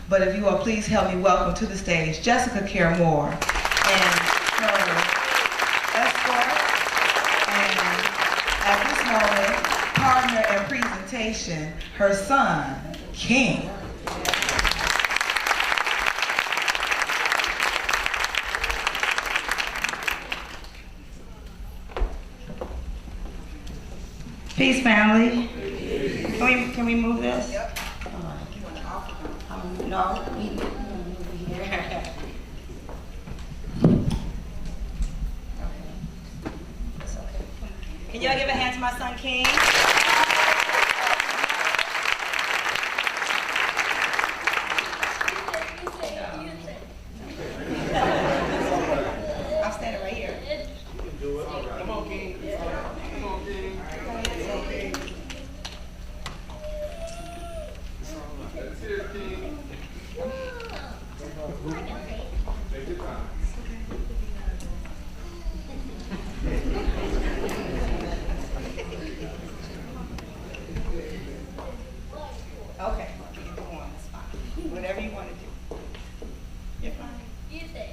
but if you will please help me welcome to the stage Jessica Care Moore and her escort, and at this moment, partner in presentation, her son, King. Peace, family. Can we move this? Yep. No. Can y'all give a hand to my son, King? I'm standing right here. Come on, King. Come on, King. That's it, King. Take your time. Okay, go on, it's fine. Whatever you want to do. You're fine. You say.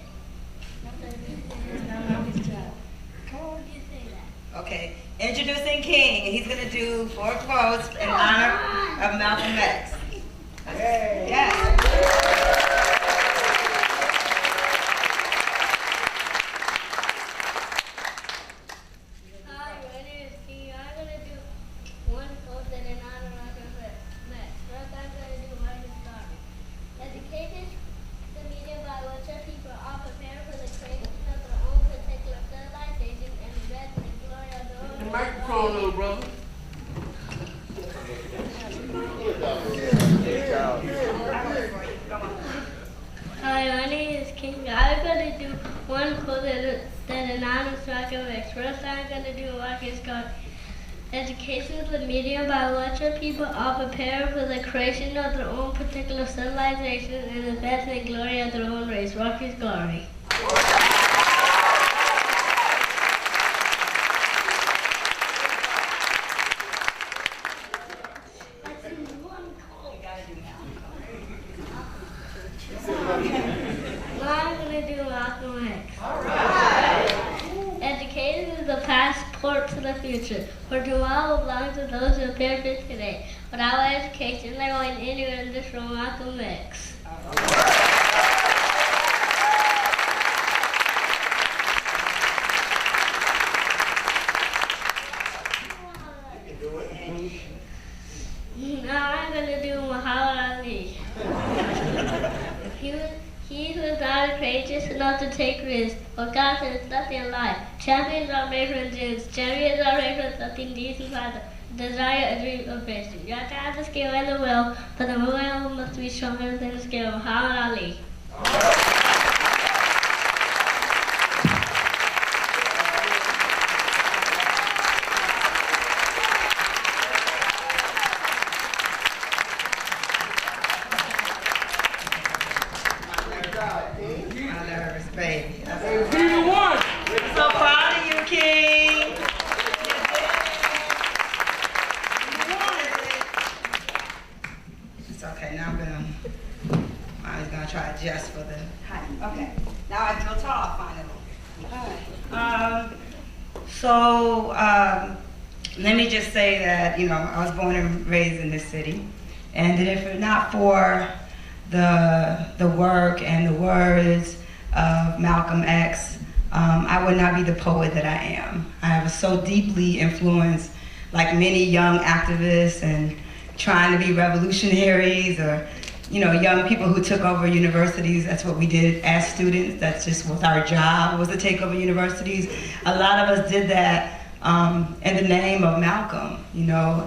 It's not Mommy's job. Come on. You say that. Okay, introducing King. He's going to do 4 quotes in honor of Malcolm X. Hey. Yes. Hi, my name is King. I'm going to do 1 quote in honor of Malcolm X. First, I'm going to do Marcus Garvey. Education is the medium by which people are prepared for the creation of their own particular civilization and the best and glory of their own. The microphone, little brother. Hi, my name is King. I'm going to do 1 quote that in honor of Malcolm X. First, I'm going to do Marcus Garvey. Education is the medium by which our people are prepared for the creation of their own particular civilization and the best and glory of their own race. Marcus Garvey. I'm going to do Malcolm X. All right. Education is the passport to the future, for tomorrow belongs to those who prepare for today. Without education, they're going anywhere in this room. Malcolm X. Now I'm going to do Muhammad Ali. He who is not courageous enough to take risks, for God says nothing in life. Champions are made from dreams. Champions are made from something decent by the desire, a dream, of vision. You have to have the skill and the will, but the will must be stronger than the skill. Muhammad Ali. Baby. I'm so proud of you, King. It's okay. Now I'm gonna try just for the height. Okay. Now I feel tall finally. Let me just say that I was born and raised in this city, and that if not for the work and the words of Malcolm X, I would not be the poet that I am. I was so deeply influenced, like many young activists and trying to be revolutionaries, or young people who took over universities. That's what we did as students. That's just what our job was, to take over universities. A lot of us did that in the name of Malcolm,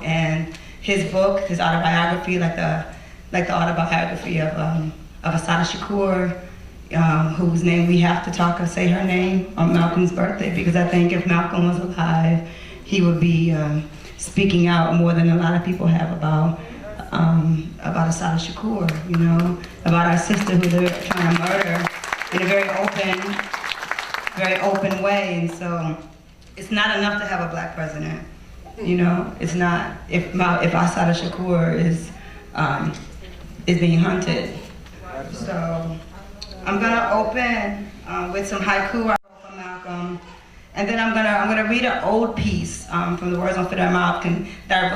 and his book, his autobiography, like the autobiography of Assata Shakur, whose name we have to say her name on Malcolm's birthday, because I think if Malcolm was alive, he would be speaking out more than a lot of people have about Assata Shakur, about our sister who they're trying to murder in a very open way. And so it's not enough to have a black president, It's not, if Assata Shakur is being hunted. So I'm gonna open with some haiku I wrote from Malcolm, and then I'm gonna read an old piece from the Words on Fit Our Mouth,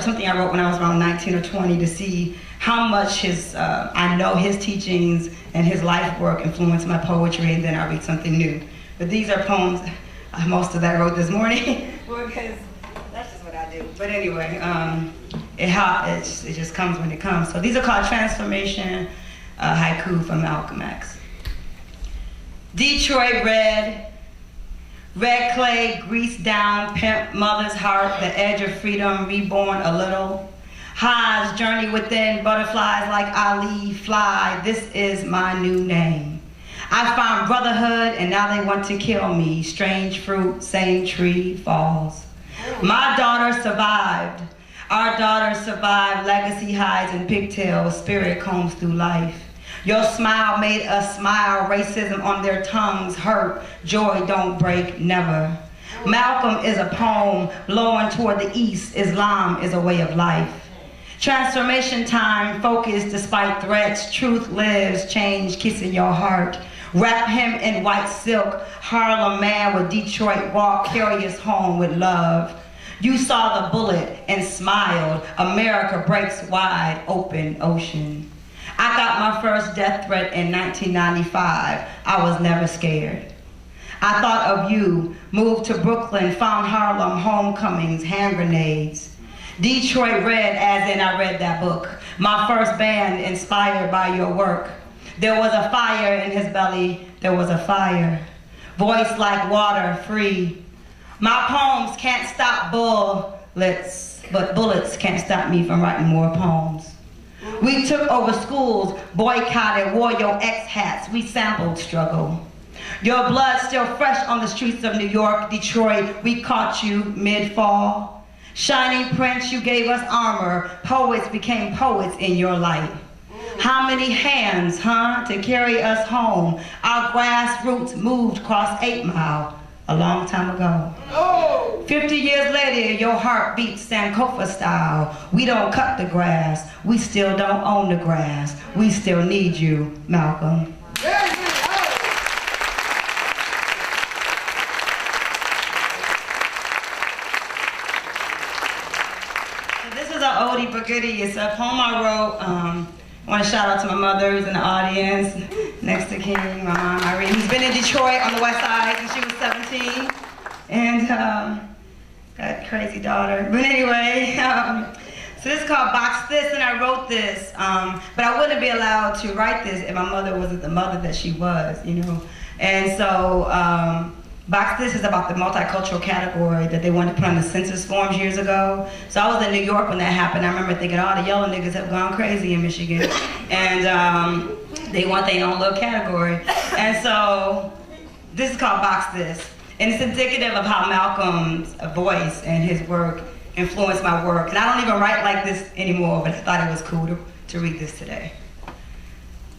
something I wrote when I was around 19 or 20 to see how much I know his teachings and his life work influenced my poetry, and then I'll read something new. But these are poems, most of that I wrote this morning, because that's just what I do. But anyway, it just comes when it comes. So these are called Transformation haiku from Malcolm X. Detroit red clay, greased down, pimp, mother's heart, the edge of freedom, reborn a little. Highs, journey within, butterflies like Ali, fly, this is my new name. I found brotherhood and now they want to kill me. Strange fruit, same tree, falls. My daughter survived. Our daughter survived. Legacy hides in pigtails, spirit combs through life. Your smile made us smile. Racism on their tongues hurt. Joy don't break, never. Malcolm is a poem blowing toward the east. Islam is a way of life. Transformation time, focus despite threats. Truth lives, change kissing your heart. Wrap him in white silk. Harlem man with Detroit walk, carry us home with love. You saw the bullet and smiled. America breaks wide open ocean. I got my first death threat in 1995. I was never scared. I thought of you, moved to Brooklyn, found Harlem, homecomings, hand grenades. Detroit red, as in I read that book. My first band inspired by your work. There was a fire in his belly, there was a fire. Voice like water, free. My poems can't stop bullets, but bullets can't stop me from writing more poems. We took over schools, boycotted, wore your X hats, we sampled struggle. Your blood still fresh on the streets of New York, Detroit, we caught you mid-fall. Shining prince, you gave us armor. Poets became poets in your light. How many hands, to carry us home? Our grassroots moved across 8 Mile a long time ago. 50 years later, your heart beats Sankofa style. We don't cut the grass. We still don't own the grass. We still need you, Malcolm. Oldie but goodie. It's a poem I wrote. I want to shout out to my mother who's in the audience next to King, my mom Irene, who's been in Detroit on the west side since she was 17, and got a crazy daughter. But anyway, so this is called Box This, and I wrote this, but I wouldn't be allowed to write this if my mother wasn't the mother that she was, you know. And so Box This is about the multicultural category that they wanted to put on the census forms years ago. So I was in New York when that happened. I remember thinking, oh, the yellow niggas have gone crazy in Michigan. And they want their own little category. And so this is called Box This. And it's indicative of how Malcolm's voice and his work influenced my work. And I don't even write like this anymore, but I thought it was cool to read this today.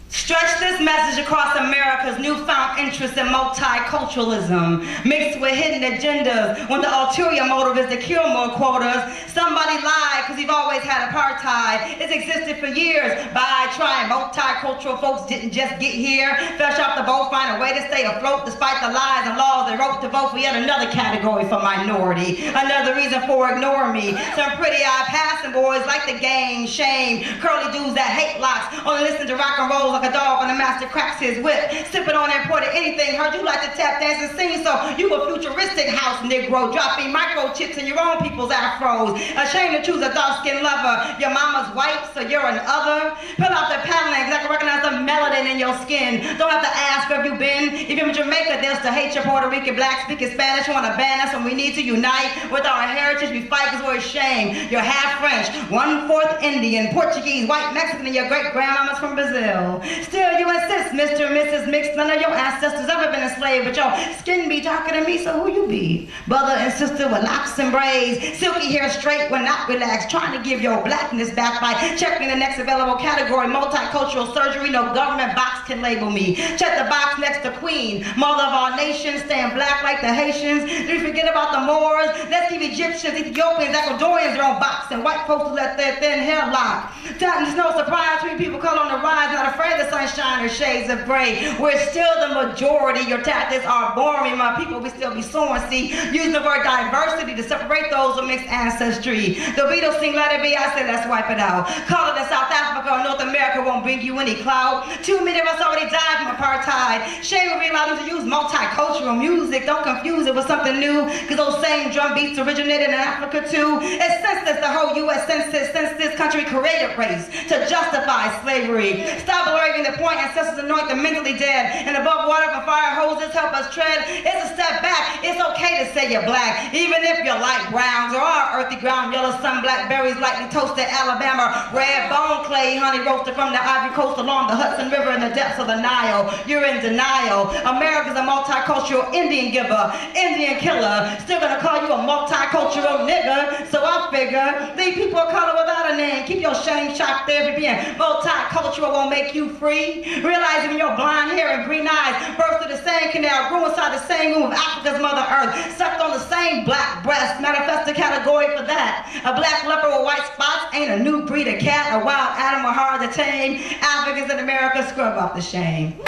Stretch this message across America's newfound interest in multiculturalism, mixed with hidden agendas when the ulterior motive is to kill more quotas. Somebody lied because we've always had apartheid. It's existed for years by trying. Multicultural folks didn't just get here, fresh off the boat, find a way to stay afloat despite the lies and laws they wrote to vote for yet another category for minority. Another reason for ignoring me. Some pretty-eyed passing boys like the gang, shame, curly dudes that hate locks, only listen to rock and roll like a dog when the master cracks his whip, sipping on imported anything. Heard you like to tap dance and sing, so you a futuristic house Negro, dropping microchips in your own people's afros. Ashamed to choose a dark-skinned lover. Your mama's white, so you're an other. Pull out the paddling, cause I can recognize the melanin in your skin. Don't have to ask where you been. If you're in Jamaica, they'll still hate your Puerto Rican, black speaking Spanish. Want to ban us when we need to unite with our heritage. We fight cause we're ashamed. You're half French, 1/4 Indian, Portuguese, white Mexican, and your great-grandmama's from Brazil. Still, you insist, Mr. and Mrs. Mixed. None of your ancestors ever been enslaved, but your skin be darker than me, so who you be? Brother and sister with locks and braids, silky hair straight when not relaxed, trying to give your blackness back by checking the next available category, multicultural surgery, no government box can label me. Check the box next to Queen, mother of our nation, staying black like the Haitians. Do we forget about the Moors? Let's give Egyptians, Ethiopians, Ecuadorians their own box, and white folks who let their thin hair lock. It's no surprise, three people color on the rise, not afraid the sunshine or shades of gray. We're still the majority. Your tactics are boring. My people, we still be soaring. See, using the word diversity to separate those with mixed ancestry. The Beatles sing Let It Be, I say let's wipe it out. Call it in South Africa or North America won't bring you any clout. Too many of us already died from apartheid. Shame we allow them to use multicultural music. Don't confuse it with something new, because those same drum beats originated in Africa too. It's senseless, the whole U.S. census, since this country created race to justify slavery. Stop blurring the point, ancestors anoint the mentally dead, and above water from fire hoses help us tread. It's a step back. It's okay to say you're black, even if you're light browns or our earthy ground, yellow sun, blackberries lightly toasted Alabama, red bone clay, honey roasted from the Ivory Coast along the Hudson River in the depths of the Nile. You're in denial. America's a multicultural Indian giver, Indian killer, still gonna call you a multicultural nigger. So I figure, leave people of color without a name. Keep your shame shock therapy. Being multicultural won't make you free. Realizing your blonde hair and green eyes birthed through the same canal, grew inside the same womb of Africa's mother earth, sucked on the same black breast, manifest a category for that. A black leopard with white spots ain't a new breed of cat, a wild animal hard to tame. Africans in America, scrub off the shame.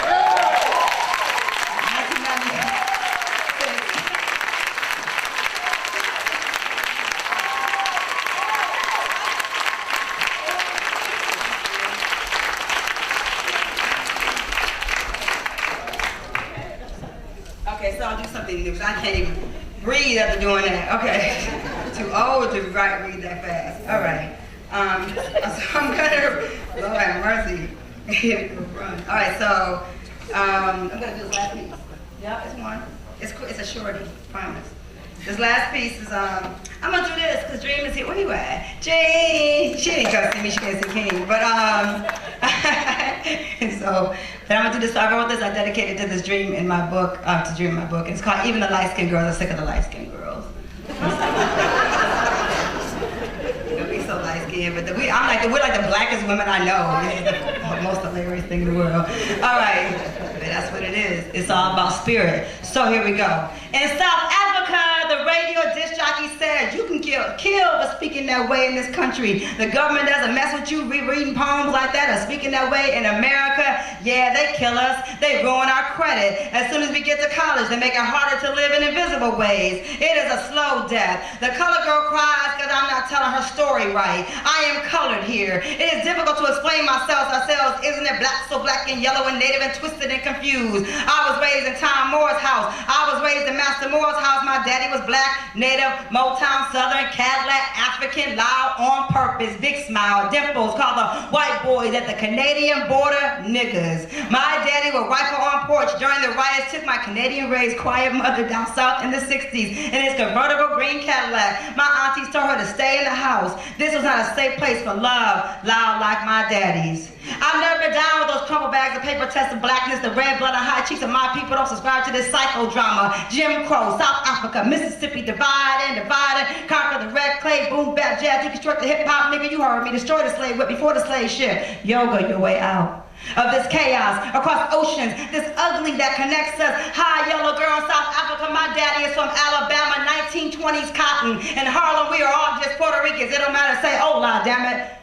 Okay, so I'll do something new. I can't even breathe after doing that. Okay, too old to read that fast. All right. So I'm gonna, Lord have mercy. Run. All right, so I'm gonna do this last piece. Yeah, it's one. It's a shorty, promise. This last piece is I'm gonna do this because Dream is here. Where you at? Dream. She ain't gonna see me. She can't see Kenny. But but I'm gonna do this. So I wrote this. I dedicated to this dream in my book. To Dream in my book. It's called Even the Light-Skinned Girls Are Sick of the Light-Skinned Girls. We so light-skinned, but we're like the blackest women I know. This is the most hilarious thing in the world. All right, that's what it is. It's all about spirit. So here we go. In South Africa, the radio disc jockey said, you can kill for speaking that way in this country. The government doesn't mess with you rereading poems like that or speaking that way in America. Yeah, they kill us. They ruin our credit. As soon as we get to college, they make it harder to live in invisible ways. It is a slow death. The color girl cries because I'm not telling her story right. I am colored here. It is difficult to explain ourselves. Isn't it black, so black and yellow and native and twisted and confused? I was raised in Tom Moore's house. I was raised in Master Moore's house. My daddy was black, native, Motown, Southern, Cadillac, African, loud, on purpose, big smile, dimples, called the white boys at the Canadian border niggas. My daddy would rifle on porch during the riots, took my Canadian-raised quiet mother down south in the 60s in his convertible green Cadillac. My aunties told her to stay in the house. This was not a safe place for love, loud like my daddy's. I've never been down with those crumple bags of paper testing blackness, the red blood and high cheeks of my people don't subscribe to this psychodrama. Jim Crow, South Africa, Mississippi, divide and divided, conquer the red clay, boom, bap, jazz, deconstruct the hip hop, nigga, you heard me, destroy the slave whip before the slave ship. Yoga your way out of this chaos, across oceans, this ugly that connects us. Hi, yellow girl in South Africa, my daddy is from Alabama, 1920s cotton. In Harlem, we are all just Puerto Ricans. It don't matter, say hola, damn it.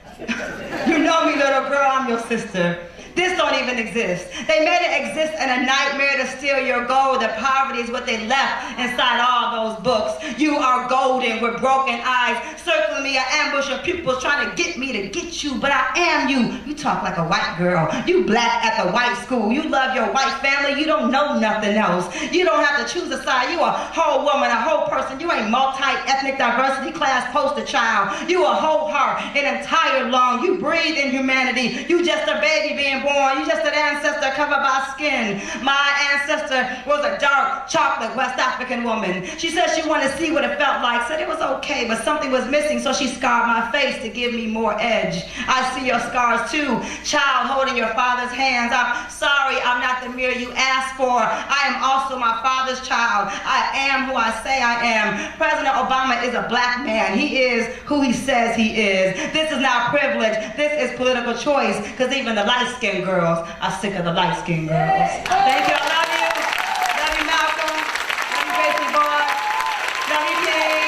You know me, little girl, I'm your sister. This don't even exist. They made it exist in a nightmare to steal your gold. The poverty is what they left inside all those books. You are golden with broken eyes, circling me, an ambush of pupils trying to get me to get you, but I am you. You talk like a white girl. You black at the white school. You love your white family. You don't know nothing else. You don't have to choose a side. You a whole woman, a whole person. You ain't multi-ethnic diversity class poster child. You a whole heart, an entire lung. You breathe in humanity. You just a baby being born. You just an ancestor covered by skin. My ancestor was a dark, chocolate West African woman. She said she wanted to see what it felt like. Said it was okay, but something was missing, so she scarred my face to give me more edge. I see your scars too. Child holding your father's hands. I'm sorry, I'm not the mirror you asked for. I am also my father's child. I am who I say I am. President Obama is a black man. He is who he says he is. This is not privilege. This is political choice, because even the light-skinned girls are sick of the light-skinned girls. Thank you. I love you. Love you, Malcolm. Love you, Gracie Boy. Love you, King.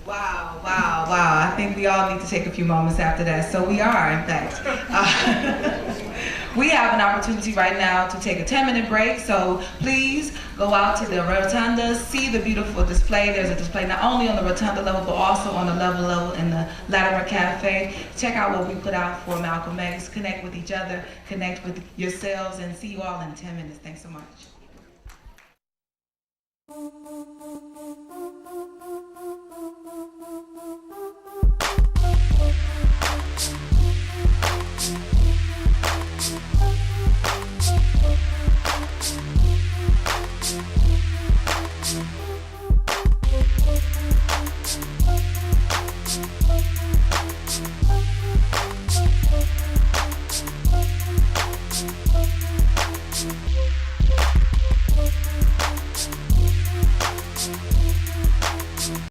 Wow. all need to take a few moments after that. So we are, in fact. We have an opportunity right now to take a 10-minute break, so please go out to the rotunda, see the beautiful display. There's a display not only on the rotunda level, but also on the level in the Latimer Cafe. Check out what we put out for Malcolm X, connect with each other, connect with yourselves, and see you all in 10 minutes. Thanks so much.